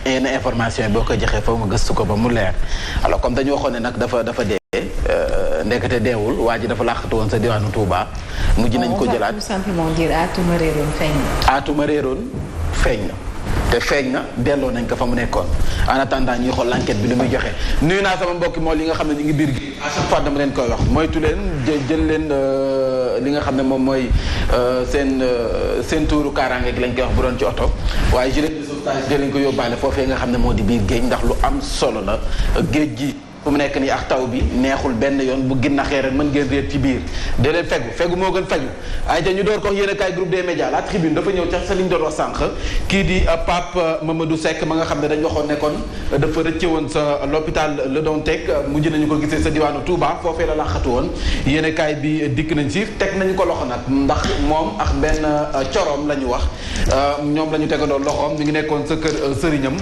yenn information yi boo koy joxee foog nga gëstu ko ba mu leer alors comme dañu waxoon ne nag dafa dee ndekete deewul waa ji dafa làqatu woon sa diwaanu Touba. mujj nañ ko jëlaat tout simplement dire aatuma réeroon feeñ na. aatuma réeroon feeñ na. te feeñ na delloo nañ ko fa mu nekkoon en attendant ñuy xool l'enquête bi li muy joxe nuyu naa sama mbokki moom li nga xam ne ñu ngi biir gi à chaque fois dama leen koy wax moytu leen jël leen li nga xam ne moom mooy seen tuuru kaaraange gi lañ koy wax bu doon ci oto waaye gilet de sauvetage jël lañ ko yóbbaale foofee nga xam ne moo di biir géej ndax lu am solo la géej gi fu mu nekk nii ak taw bi neexul benn yoon bu ginnaxee rek mën ngeen réer ci biir de leen fegu moo gën faju ay te ñu door ko yéen a kaay groupe des médias la tribune dafa ñëw ca sa liñ doon wax sànq kii di Pape Mamadou Seck ma nga xam ne dañ waxoon ne kon dafa rëcce woon sa l'hôpital Le Dantec mujj nañu ko gisee sa diwaanu Touba foofee la laqatu woon yéen a kaay bi dikk nañ ci teg nañu ko loxo nag ndax moom ak benn coroom la ñu wax ñoom la ñu tegandoo loxoom ñu ngi nekkoon sa kër sëriñam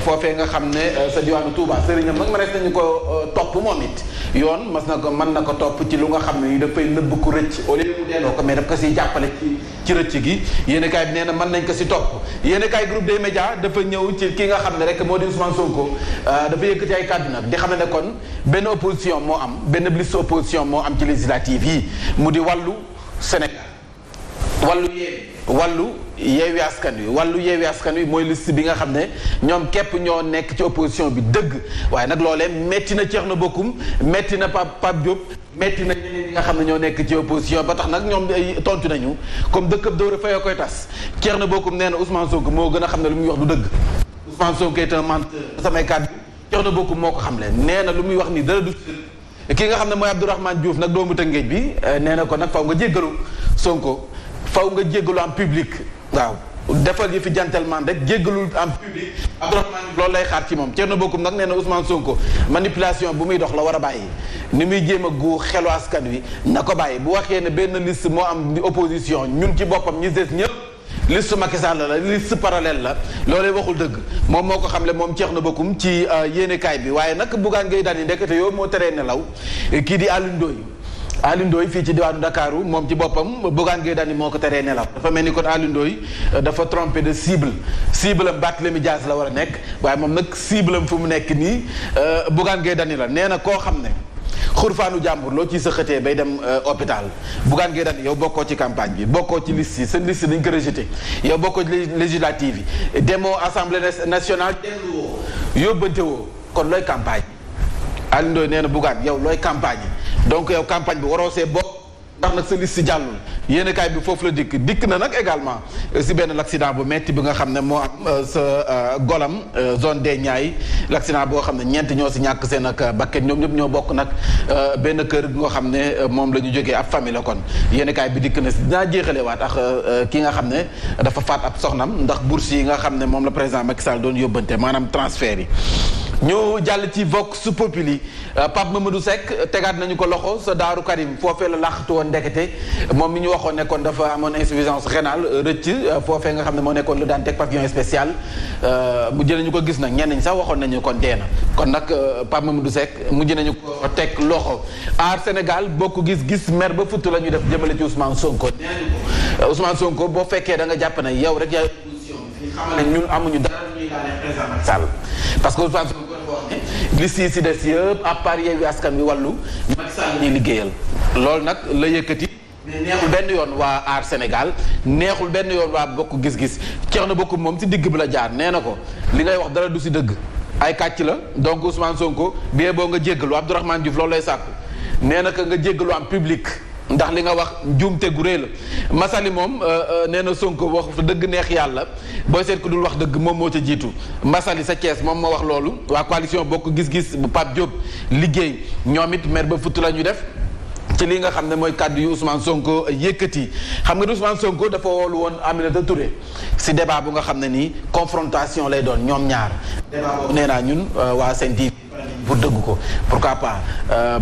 foofee nga xam ne sa diwaanu Touba sëriñam nag ma res nañu ko topp moom it yoon mën na ko topp ci lu nga xam ne dafay nëbb ku rëcc au lieu mu delloo ko mais daf ko siy jàppale ci rëcc gi yéeni kaay bi nee na mën nañ ko si topp yéeni kaay groupe des médias dafa ñëw ci ki nga xam ne rek moo di Ousmane Sonko dafa yëkkati ay kàddu nag di xam ne kon benn opposition moo am benn liste opposition moo am ci législative yi mu di wàllu Sénégal wàllu yeewi askan wi mooy liste bi nga xam ne ñoom képp ñoo nekk ci opposition bi dëgg waaye nag loolee metti na Thierno Bocoum metti na Pape Diop metti na ñeneen ñi nga xam ne ñoo nekk ci opposition ba tax nag ñoom tontu nañu comme dëkkab dóore fayoo koy tas Thierno Bocoum nee na Ousmane Sonko moo gën a xam ne lu muy wax du dëgg Ousmane Sonko est un menteur samay kàddu Thierno Bocoum moo ko xam leen nee na lu muy wax ni dara du ki nga xam ne mooy Abdourahmane Diouf nag doomu Tëngéej bi nee na ko nag faw nga jéggalu Sonko faw nga jéggalu en public waaw defal yi fi gentleman rek jéggalul en public Abdourahmane loolu lay xaar ci moom Thierno Bocoum nag nee na Ousmane Sonko manipulation bu muy dox la war a bàyyi ni muy jéem a gu xelu askan wi na ko bàyyi bu waxee ne benn liste moo am opposition ñun ci boppam ñi des ñëpp liste Macky Sall la liste parallèle la loolee waxul dëgg moom moo ko xamle moom Thierno Bocoum ci yéenekaay bi waaye nag Bougane Gueye Dany ndekete yow moo teree nelaw kii di Alioune Ndoye fii ci diwaanu Ndakaaru moom ci boppam Bougane Gueye Dany moo ko teree nelaw dafa mel ni kon Alioune Ndoye dafa trompé de cible am Barthélémy Dias la war a nekk waaye moom nag cible am fu mu nekk nii Bougane Gueye Dany la nee na koo xam ne xurfaanu jàmbur loo ciy sëqatee bay dem hôpital Bougane Gueye Dany yow bokkoo ci campagne bi bokkoo ci liste yi sa liste dañ ko rejeté yow bokkoo ci législative yi demoo assemblée nationale dellu woo yóbbante woo kon looy campagne Alioune Ndoye nee na Bougane yow looy campagne donc yow campagne bi waroo see bokk ndax nag sa liste jàllul yéenekaay bi foofu la dikk na nag également si benn l'accident bu metti bi nga xam ne moo am sa golam zone des Niayes l'accident boo xam ne ñeent ñoo si ñàkk seen ak bakkan ñoom ñëpp ñoo bokk nag benn kër gi nga xam ne moom la ñu jógee ab famille la kon yéenekaay bi dikk na si dinaa jeexale waat ak ki nga xam ne dafa faat ab soxnam ndax bourse yi nga xam ne moom la président Macky Sall doon yóbbante maanaam transfert yi ñu jàll ci Vox Populi Pape Mamadou Seck tegaat nañu ko loxo sa Daaru Karim foofee la làqatu woon ndekete moom mi ñu waxoon ne kon dafa amoon insuffisance rénale rëcc foofee nga xam ne moo nekkoon lu daan teg pavillon spécial mujj nañu ko gis nag ñenn ñi sax waxoon nañu kon dee na kon nag Pape Mamadou Seck mujj nañu ko teg loxo Aar Sénégal bokk gis-gis mer ba futt la ñu def jëmale ci Ousmane Sonko Ousmane Sonko boo fekkee da nga jàpp ne yow rek yaay opposition bi xam ne ñun amuñu dara ñuy daanee président Macky Sall parce que Ousmane Sonko liste yi si des yëpp à part Yewwi Askan Wi wàllu Macky Sall ñuy liggéeyal loolu nag la yëkkati mais neexul benn yoon waa Aar Sénégal neexul benn yoon waa bokk gis-gis Thierno Bocoum moom si digg bi la jaar nee na ko li ngay wax dara du si dëgg ay kàcc la donc Ousmane Sonko bien boo nga jéggalu Abdourahmane Diouf loolu lay sàkku nee na que nga jéggalu en public ndax li nga wax njuumte gu rëy la Masali moom nee na Sonko wax fa dëgg neex yàlla booy seet ku dul wax dëgg moom moo ca jiitu Masali sa Thiès moom moo wax loolu waa coalition bokk gis-gis bu Pape Diop liggéey ñoom it mer ba futt la ñu def ci li nga xam ne mooy kàddu yu Ousmane Sonko yëkkati xam nga ni Ousmane Sonko dafa woolu woon Aminata Touré si débat bu nga xam ne nii confrontation lay doon ñoom ñaar débat boobu nee naa ñun waa Sen TV pour dëgg ko pourquoi pas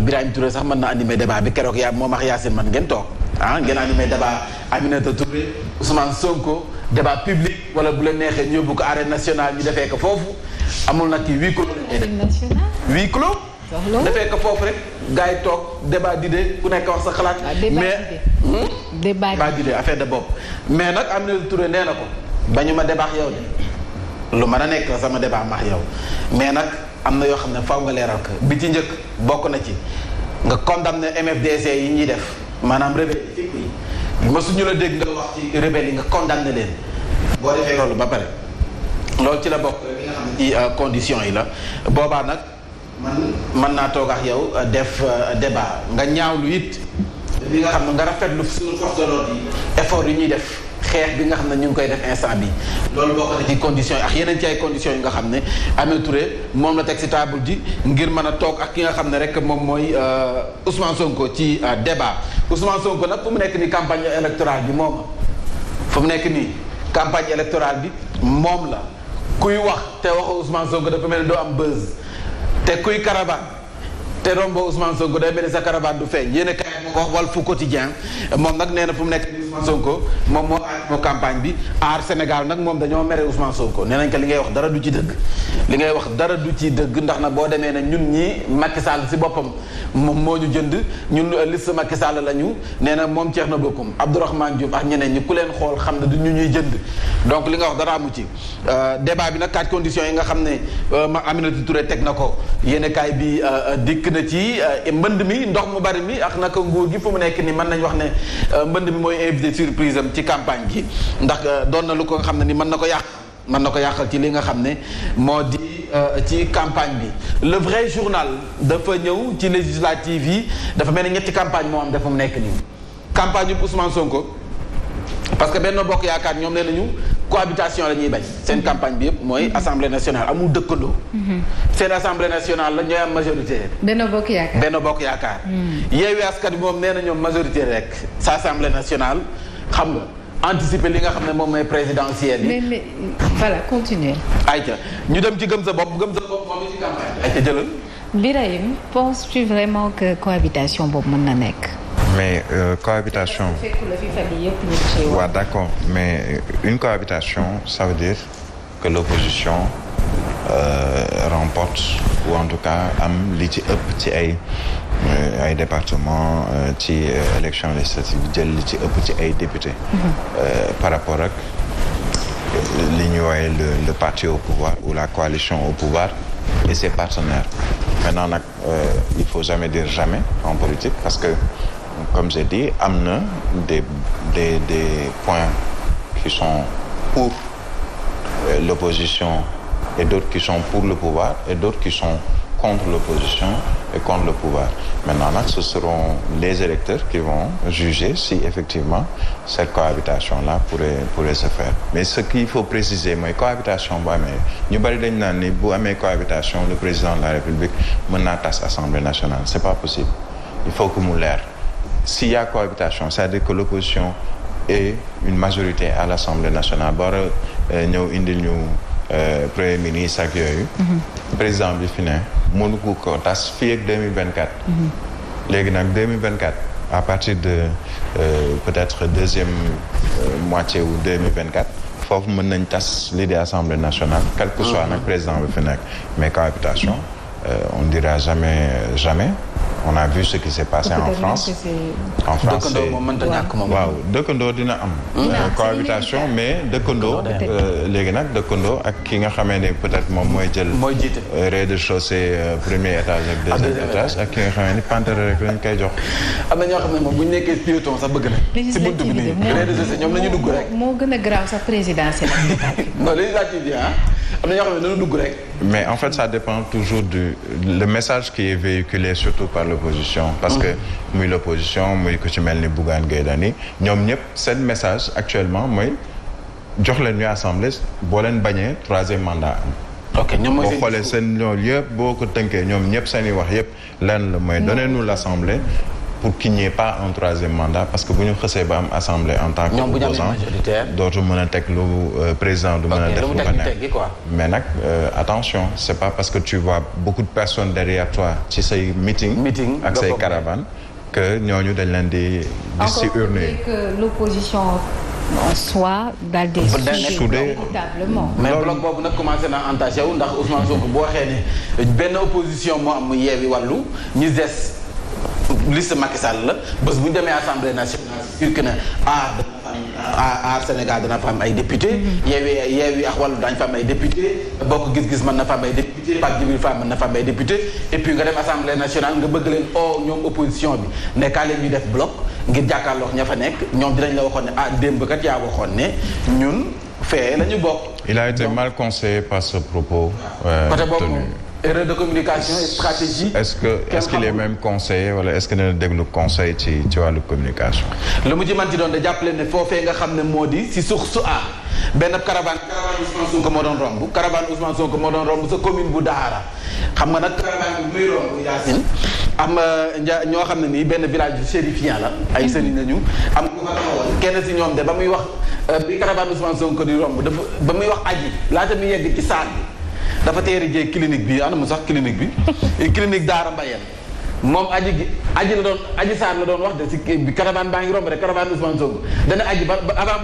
Birahim Touré sax mën na animer débat bi keroog yaa moom ak Yacine man ngeen toog ngeen animer débat Aminata Touré Ousmane Sonko débat public wala bu la neexee ñu yóbbu ko arène nationale ñu defee ko foofu amul nag kii huis clos huis clos defee ko foofu rek gars yi toog débat d'idée ku nekk wax sa xalaat mais débat d'idée affaire de bopp mais nag Aminata Touré nee na ko bañu ma débat yow de lu mën a nekk la sama débat max yow mais nag am na yoo xam ne faaw nga leeral ko bi ci njëkk bokk na ci nga condamné MFDC yi ñuy def maanaam rebelle yi mësuñu la dégg nga wax ci rebelle yi nga condamné leen boo defee loolu ba pare loolu ci la bokk li nga xam ne ci conditions yi la boobaa nag man mën naa toog ak yow def débat nga ñaawlu it li nga xam ne nga rafetlu suñu force de l'ordre yi effort yi ñuy def xeex bi nga xam ne ñu ngi koy def instant bi loolu bokk na ci conditions yi ak yeneen ci ay conditions yi nga xam ne Aminata Touré moom la teg si table ji ngir mën a toog ak ki nga xam ne rek moom mooy Ousmane Sonko ci débat Ousmane Sonko nag fu mu nekk nii campagne électorale bi moom fu mu nekk nii campagne électorale bi moom la kuy wax te waxu Ousmane Sonko dafa mel ni doo am buzz te kuy caravane te rombo Ousmane Sonko day mel ni sa caravane du feeñ yéen a kaay moo ko wax Walf Quotidien moom nag nee na fu mu nekk nii Ousmane Sonko moom moo campagne bi aar Sénégal nag moom dañoo mere Ousmane Sonko nee nañ ko li ngay wax dara du ci dëgg li ngay wax dara du ci dëgg ndax na boo demee ne ñun ñii Macky Sall si boppam moom moo ñu jënd ñun liste Macky Sall la ñu nee na moom Thierno Bocoum Abdourahmane Diouf ak ñeneen ñi ku leen xool xam ne du ñu ñuy jënd donc li nga wax dara amu ci débat bi nag 4 conditions yi nga xam ne Aminata Touré teg na ko yéen kaay bi dikk na ci mbënd mi ndox mu bari mi ak naka nguur gi fu mu nekk ni mën nañ wax ne mbënd mi mooy invité surprise am ci campagne gi ndax doon na lu ko nga xam ne ni mën na ko yàqal ci li nga xam ne moo di ci campagne bi le vrai journal dafa ñëw ci législative yi dafa mel ni ñetti campagne moo am dafa mu nekk nii campagne yu Ousmane Sonko parce que Benno Bokk Yaakaar ñoom nee nañu cohabitation la ñuy bañ seen campagne bi yëpp mooy assemblée nationale amul dëkkandoo seen assemblée nationale la ñooy am majorité Benno Bokk Yaakaar Yewwi Askan Wi moom nee na ñoom majorité rek sa assemblée nationale xam nga anticiper li nga xam ne moom mooy présidentielle yi. mais voilà continuer. ayca ñu dem ci gëm sa bopp moom ci campagne ayca jëlal. Birahim, penses-tu vraiment que cohabitation boobu mën na nekk. mais cohabitation. waaw d'accord mais une cohabitation ça veut dire que l'opposition remporte ou en tout cas am li ci ëpp ci ay département ci élection législative jël li ci ëpp ci ay députés par rapport ak li ñuy woowe le parti au pouvoir ou la coalition au pouvoir et ses partenaires maintenant nag il faut jamais dire jamais en politique parce que comme j'ai dit am na des points qui sont pour l'opposition et d'autres qui sont pour le pouvoir et d'autres qui sont contre l'opposition et contre le pouvoir. Maintenant nag ce seront les électeurs qui vont juger si effectivement cette cohabitation-là pourrait se faire. Mais ce qu'il faut préciser mooy cohabitation bu amee ñu bari dañ naan ni bu amee cohabitation le président de la République mën naa tas Assemblée nationale. C'est pas possible. Il faut que mu leer. S'il y a cohabitation, c'est-à-dire que l'opposition est une majorité à l'Assemblée nationale ba war a ñëw indil ñu premier ministre ak yooyu. président bi fi ne mënu ko tas fii ak 2024. léegi nag 2024 à partir de peut-être deuxième moitié ou 2024 foofu mën nañ tas lii di Assemblée nationale quel que soit nag président bi fi nekk mais cohabitation on ne dira jamais. On a vu ce qui s'est passé en France. En France waaw dëkkandoo dina am. cohabitation mais dëkkandoo léegi nag dëkkandoo ak ki nga xamee ne peut-être moom mooy jël. rez-de-chaussée premier étage ak deuxième étage ak ki nga xamee ni pantere rek lañ koy jox. am na ñoo xam ne moom bu ñu nekkee piéton sax bëgg na. si buntu bi nii rez-de-chaussée ñoom la ñu dugg rek. moo gën a grave sax présidentielle. non législative bi am na ñoo xam ne dañu dugg rek. mais en fait ça dépend toujours le message qui est véhiculé surtout par l'opposition parce que muy l'opposition muy ku ci mel ni Bougane Gueye Dany ñoom ñëpp seen message actuellement mooy jox leen ñu assemblée boo leen bañee troisième mandat am. ok ñoom mooy boo xoolee seen loolu yëpp boo ko tënkee ñoom ñëpp seen i wax yëpp lenn la mooy donnez-nous l'assemblée pour qu'il n'y ait pas un troisième mandat parce que bu ñu xësee ba am assemblée en tant qu'opposant dootu mën a teg lu président du mën a def lu ko nekk mais nag attention c'est pas parce que tu vois beaucoup de personnes derrière toi ci say meeting ak say caravane que ñooñu dañ leen di si urner que l'opposition en soi daal di soudé mais bloc boobu nag commencé naa entaché wu ndax Ousmane Sonko bu waxee ne benn opposition moo am mu Yewwi Wallu ñi des liste Macky Sall la bés bu ñu demee assemblée nationale sûr que ne Aar Sénégal dana fa am ay député Yewwi ak Wallu daañu fa am ay député Bokk Gis-Gis mën na fa am ay député Pape Djibril Fall mën na fa am ay député et puis nga dem assemblée nationale nga bëgg leen ñoom opposition bi ne kaa leen ñu def bloc ngir jàkkaarloo ña fa nekk ñoom dinañ la waxoon ne démb kat yaa waxoon ne ñun fee la ñu bokk. Il a été mal conseillé par ce propos. côté boobu erreur de communication et stratégie. est-ce qu'il est même conseillé wala est-ce que dina déglu conseil ci wàllu communication. lu mu ci manti doon de jàppale ne foofee nga xam ne moo di si source a benn caravane Ousmane Sonko moo doon romb caravane Ousmane Sonko moo doon romb sa commune bu Daara xam nga nag caravane bi muy romb Yacine am ñoo xam ne nii benn village chérifien la ay sëriñ lañu am ku fa taxawoon kenn si ñoom de ba muy wax bi caravane Ousmane Sonko di romb dafa ba muy wax aji laata muy yegg ci saal bi dafa teeri jee clinique bi ana mu sax clinique bi clinique Daara Mbayeen moom aji saar la doon wax de si bi caravane baa ngi romb rek caravane Ousmane Sonko dana aji ba avant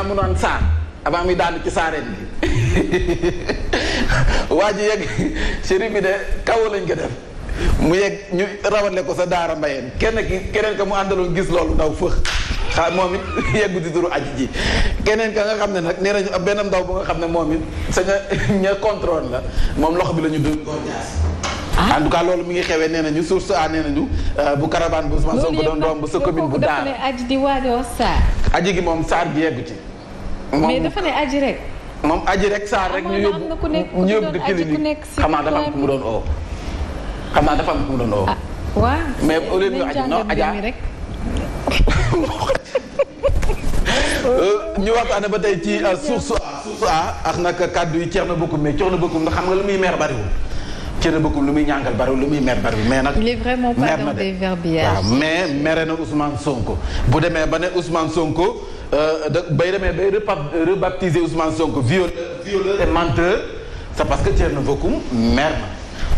mu daan saar avant muy daanu ci saareen bi waa ji yegg chérif bi de kaw lañ ko def mu yegg ñu rawale ko sa Daara Mbayeen keneen ka mu àndaloon gis loolu ndaw fëx moom it yeggu di turu aji ji keneen ka nga xam ne nag nee nañu benn ndaw bu nga xam ne moom it sa ña contrôle la moom loxo bi la ñu dóor jaas en tout cas loolu mi ngi xewee nee nañu source a nee nañu bu caravane bu Ousmane Sonko doon romb sa commune bu Daara dafa ne aji di waajoo saar aji gi moom saar gi yeggu ci mais dafa ne aji rek moom aji rek saar rek ñu yóbbu de clinique xam naa dafa am ku mu doon oo waaw mais au lieu ñu aji non aja ñu waxtaane ba tey ci source a ak nag kàddu yi Thierno Bocoum mais Thierno Bocoum ndax xam nga lu muy mer bariwul Thierno Bocoum lu muy ñàngal bariwul lu muy mer bariwul mais nag il est vraiment pas dans des verbiages waaw mais mere na Ousmane Sonko bu demee ba ne Ousmane Sonko bay rebaptiser Ousmane Sonko violeur et menteur c'est parce que Thierno Bocoum mer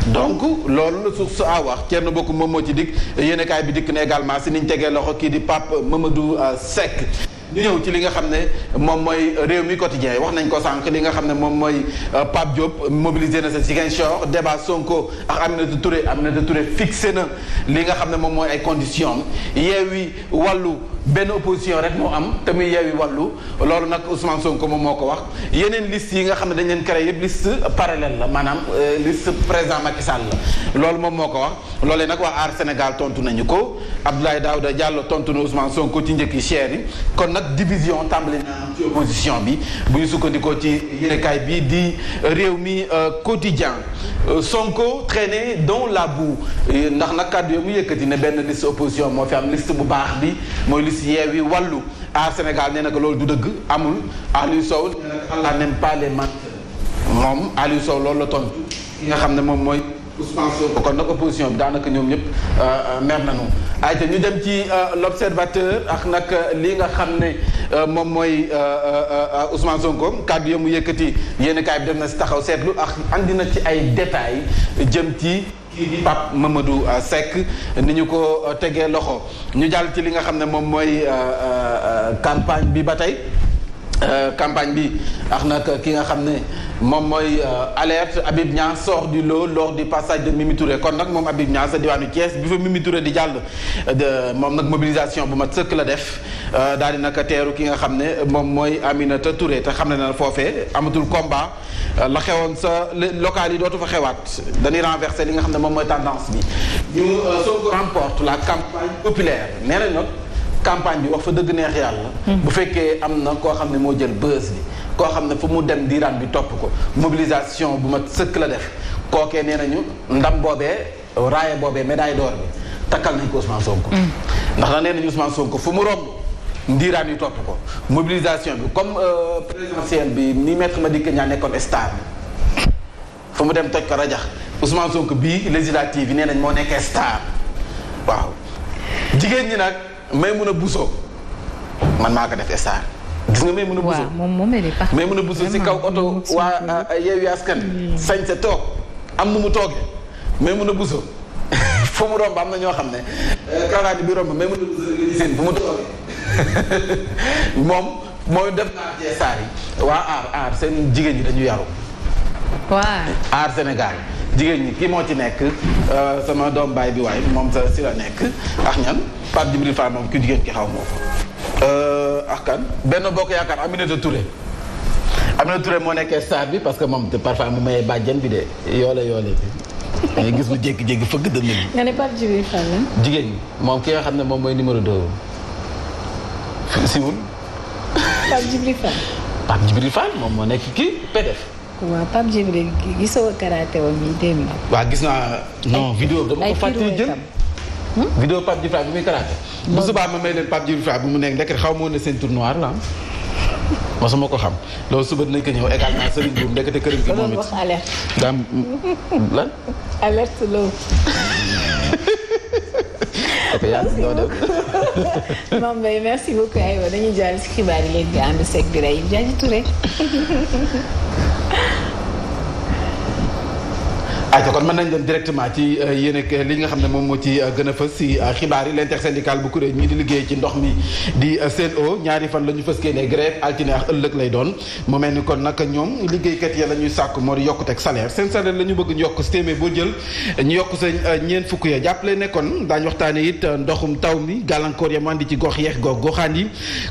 na donc loolu la source a wax Thierno Bocoum moom moo ci dikk yéenekaay bi dikk na également si niñ tegee loxo kii di Pape Mamadou Seck ñu ñëw ci li nga xam ne moom mooy réew mi quotidien wax nañ ko sànq li nga xam ne moom mooy Pape Diop mobilisé na sa Ziguinchor débat Sonko ak Aminata Touré fixé na li nga xam ne moom mooy ay conditions Yewwi Wallu benn opposition rek moo am te muy Yewwi Wallu loolu nag Ousmane Sonko moom moo ko wax yeneen liste yi nga xam ne dañ leen créé yëpp liste parallèle la maanaam liste président Macky Sall la loolu moom moo ko wax loolee nag waa Aar Sénégal tontu nañu ko Abdoulaye Daouda Diallo tontu na Ousmane Sonko ci njëkk yi cher yi kon nag division tàmbali na ci opposition bi bu ñu sukkandikoo ci yéenekaay bi di réew mi quotidien Sonko traîné dans la boue ndax nag kàddu yo mu yëkkati ne benn liste opposition moo fi am liste bu baax bi mooy liste Yewwi Wallu Aar Sénégal nee na ko loolu du dëgg amul Aliou Sow nee na ko Allah n'aime pas les menteurs moom Aliou Sow loolu la tontu ki nga xam ne moom mooy Ousmane Sonko kon nag opposition bi daanaka ñoom ñëpp mer nañu ay te ñu dem ci l'observateur ak nag li nga xam ne moom mooy Ousmane Sonko kàddu ya mu yëkkati yéen kaay bi dem na si taxaw seetlu ak andi na ci ay détails jëm ci kii di Pape Mamadou Seck ni ñu ko tegee loxo ñu jàll ci li nga xam ne moom mooy campagne bi ba tey campagne bi ak nag ki nga xam ne moom mooy alerte Habib Niang sort du lot lors du passage de Mimi Touré kon nag moom Habib Niang sa diwaanu Thiès bi fa Mimi Touré di jàll moom nag mobilisation bu mat sëkk la def daal di nag teeru ki nga xam ne moom mooy Aminata Touré te xam ne na foofee amatul combat la xewoon sa local yi dootu fa xewaat dañuy renverser li nga xam ne moom mooy tendance bi ñu Sonko remporte la campagne populaire nee nañ nag campagne bi wax fa dëgg neex yàlla bu fekkee am na koo xam ne moo jël buzz bi koo xam ne fu mu dem diiraan bi topp ko mobilisation bu ma sëkk la def kookee nee nañu ndam boobee raaya boobee médaille d'or bi takkal nañ ko Ousmane Sonko ndax na nee nañu Ousmane Sonko fu mu romb ndiiraan yi topp ko mobilisation bi comme présidentielle bi ni maître Madické Niang nekkoon star bi fu mu dem toj ko rajax Ousmane Sonko bii législative yi nee nañ moo nekkee star waaw jigéen ñi nag Maïmouna Bousso man maa ko def star gis nga Maïmouna Bousso Maïmouna Bousso si kaw oto waa Yewwi Askan sañ sa toog am nu mu toogee Maïmouna Bousso fu mu romb am na ñoo xam ne karawaati bi romb Maïmouna Bousso nga seen fu mu toogee moom mooy def naa ci star yi waa aar seen jigéen ñi dañu yaru waaw Aar Sénégal jigéen ñi kii moo ci nekk sama doom baay bi waaye moom sa si la nekk ak ñan Pape Djibril Fall moom ku jigéen ki xaw moo ko ak kan benn bokk yaakaar Aminata Touré moo nekkee star bi parce que moom parfois mu mayee bàjjen bi de yoole bi nga gis mu jékki-jékki fëgg dënn bi. nga ne Pape Djibril Fall la. jigéen ñi moom ki nga xam ne moom mooy numéro 2 siwul. Pape Djibril Fall moom moo nekk kii PDF. waaw Pape Djibril gisoo karaté woon mi démb. waaw gis naa non vidéo dama ko fàttali jël. vidéo Pape Djibril Fall bi muy karaté. bu subaa ma may leen Pape Djibril Fall bu mu nekk ndekete xaw ma woon ne ceinture noire la am. mosuma ko xam loolu suba dinañ ko ñëw également Serigne Diouf ndekete këram gi moom it. wax alerte. daam lan. alerte loolu. ok yaa ngi doon dem. Mame Mbaye merci beaucoup aywa dañuy jàll si xibaar yi léegi ànd seeg bi rey Diadji Touré. ayca kon mën nañ dem directement ci yéen ak li nga xam ne moom moo ci gën a fës si xibaar yi l'intersyndical bu kuréel ñi di liggéey ci ndox mi di Sen'Eau ñaari fan la ñu fës kee ne grève altine ak ëllëg lay doon mu mel ni kon nag ñoom liggéeykat ya la ñuy sàkk moo di yokkuteeg salaire seen salaire la ñu bëgg ñu yokk si téeméer boo jël ñu yokk sa ñeent fukk ya jàppale ne kon daañu waxtaane it ndoxum taw mi gàllankoor ya mandi ci gox yeex goxaan yi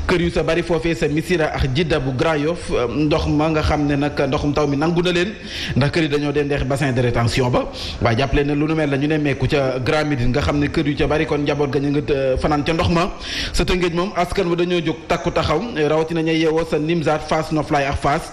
kër yu sa bari foofee sa Missirah ak Jidda bu Grand Yoff ndox ma nga xam ne nag ndoxum taw mi nangu na leen ndax kër yi dañoo dendeex bassin de rétention ba waaye jàppale ne lu nu mel la ñu ne meeku ca Grand Médine nga xam ne kër yu ca bari kon njaboot ga ñu nga fanaan ca ndox ma sa Tëngéej moom askan wa dañoo jóg takku taxaw rawatina ña yeewoo sa Nimzaat Fass Noflaay ak Fass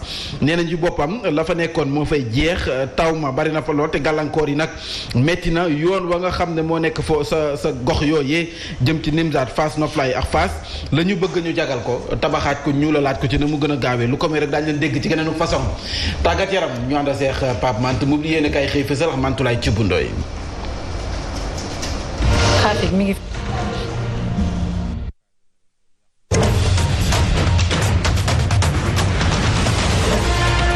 nee nañ ci boppam la fa nekkoon moo fay jeex taw ma bari na fa lool te gàllankoor yi nag metti na yoon wa nga xam ne moo nekk foo sa gox yooyee jëm ci Nimzaat Fass Noflaay ak Fass la ñu bëgg ñu jagal ko tabaxaat ko ñuulalaat ko ci ne mu gën a gaawee lu ko may rek daañu leen dégg ci geneenu façon tàggat yaram ñu ànd seex Pape Mante mu yéene kay xëy fësal Mantulaay ci bundooy xaafik mi ngi